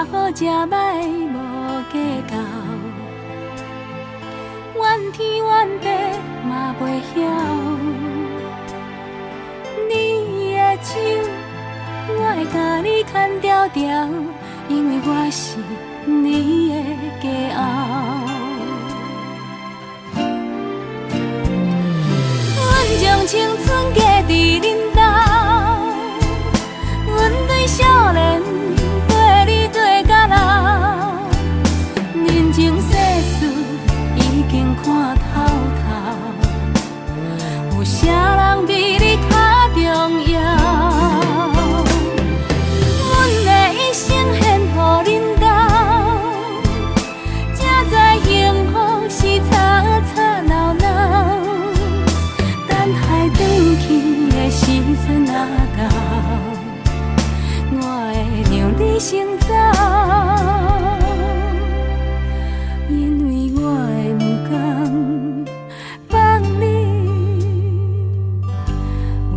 好食歹无计较，怨天怨地嘛袂晓。你的手，我会甲你牵条条，因为我是你的骄傲。阮将青春加伫恁兜，阮对少年对你对到老，人情世事已经看透透，有啥人比你较重要？阮的一生献予恁兜，才知幸福是吵吵闹闹。等待转去的时阵若到，我会让你先走，因为我会不甘放你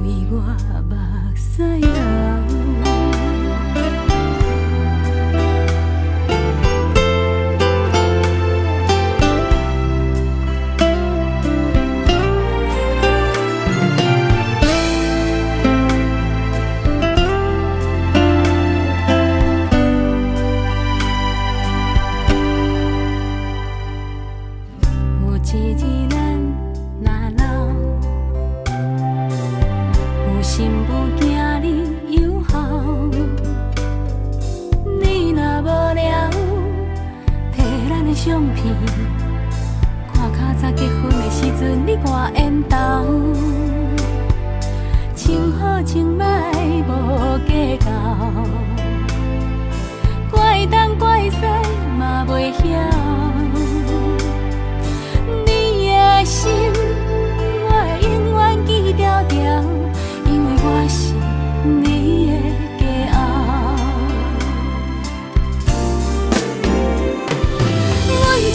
为我目屎流。相片，看较早结婚的时阵，你挂烟头，穿好穿歹无计较，怪东怪西嘛袂晓。你的心，我会永远记条条，因为我是你的。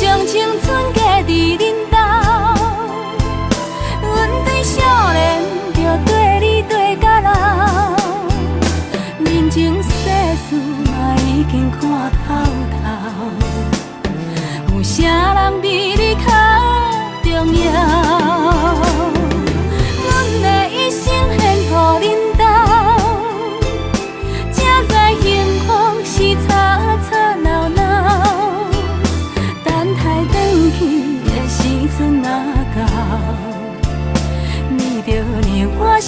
将青春加伫恁兜，阮对少年就对你对到老，人情世事嘛已经看透透，有啥人比你较重要？阮的一生献予恁兜，才知幸福是吵吵闹闹。的时阵若到，你着让我先